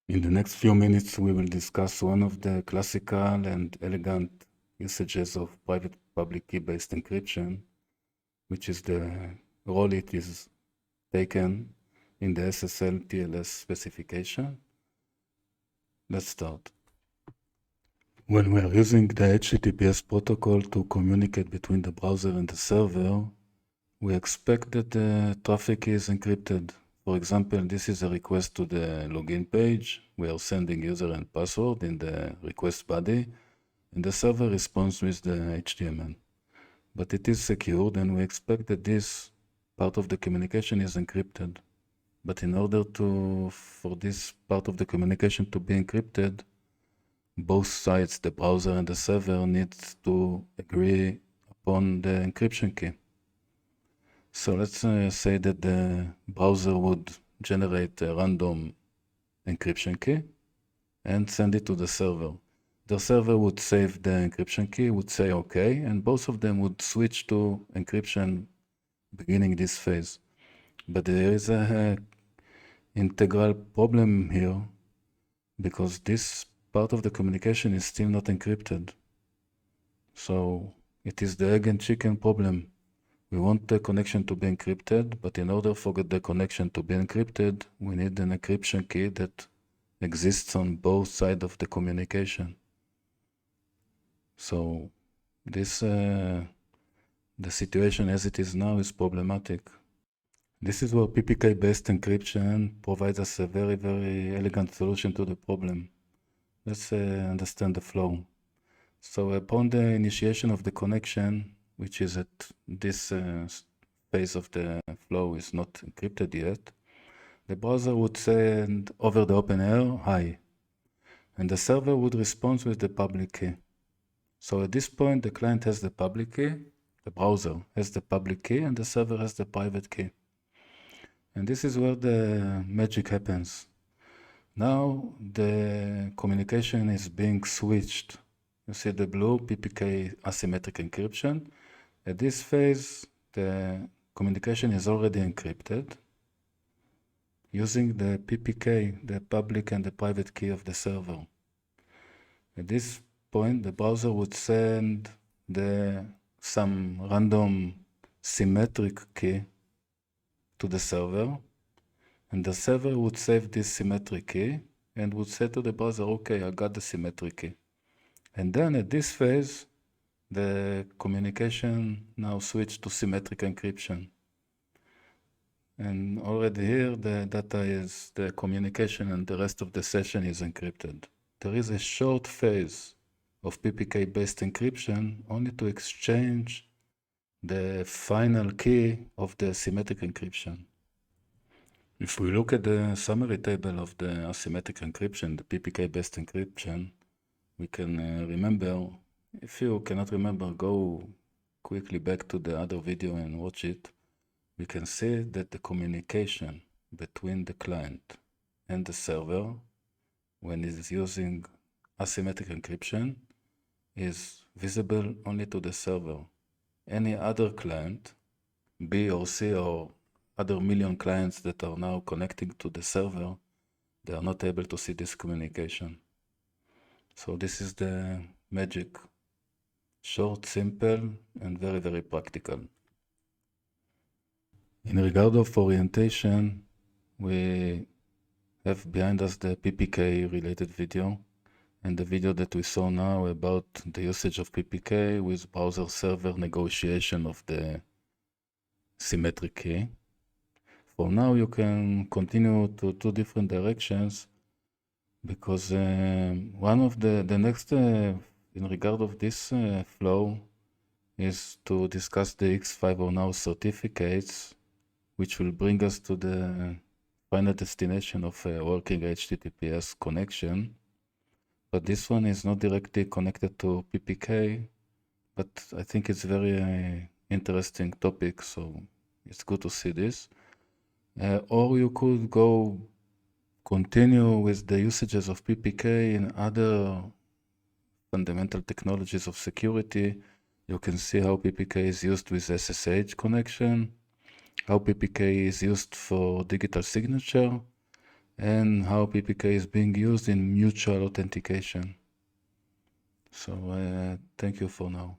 In the next few minutes, we will discuss one of the classical and elegant usages of private public key-based encryption, which is the role it is taken in the SSL TLS specification. Let's start. When we are using the HTTPS protocol to communicate between the browser and the server, we expect that the traffic is encrypted. For example, this is a request to the login page. We are sending user and password in the request body, and the server responds with the HTML. But it is secured, and we expect that this part of the communication is encrypted. But in order for this part of the communication to be encrypted, both sides, the browser and the server, need to agree upon the encryption key. So let's say that the browser would generate a random encryption key and send it to the server. The server would save the encryption key, would say OK, and both of them would switch to encryption beginning this phase. But there is a integral problem here, because this part of the communication is still not encrypted. So it is the egg and chicken problem. We want the connection to be encrypted, but in order for the connection to be encrypted, we need an encryption key that exists on both sides of the communication. So this, the situation as it is now is problematic. This is where PPK-based encryption provides us a very, very elegant solution to the problem. Let's understand the flow. So upon the initiation of the connection, which is at this phase of the flow is not encrypted yet, the browser would send over the open air, hi, and the server would respond with the public key. So at this point, the client has the public key, the browser has the public key, and the server has the private key. And this is where the magic happens. Now the communication is being switched. You see the blue PPK asymmetric encryption. At this phase, the communication is already encrypted using the PPK, the public and the private key of the server. At this point, the browser would send some random symmetric key to the server, and the server would save this symmetric key and would say to the browser, okay, I got the symmetric key. And then at this phase, the communication now switched to symmetric encryption. And already here, the data is the communication and the rest of the session is encrypted. There is a short phase of PPK-based encryption only to exchange the final key of the symmetric encryption. If we look at the summary table of the asymmetric encryption, the PPK-based encryption, we can remember. If you cannot remember, go quickly back to the other video and watch it. We can see that the communication between the client and the server, when it is using asymmetric encryption, is visible only to the server. Any other client, B or C or other million clients that are now connecting to the server, they are not able to see this communication. So this is the magic. Short, simple, and very, very practical. In regard of orientation, we have behind us the PPK related video and the video that we saw now about the usage of PPK with browser server negotiation of the symmetric key. For now, you can continue to two different directions, because one of the next in regard of this flow is to discuss the X509 certificates, which will bring us to the final destination of a working HTTPS connection. But this one is not directly connected to PPK, but I think it's very interesting topic, so it's good to see this. Or you could continue with the usages of PPK in other fundamental technologies of security. You can see how PPK is used with SSH connection, how PPK is used for digital signature, and how PPK is being used in mutual authentication. So thank you for now.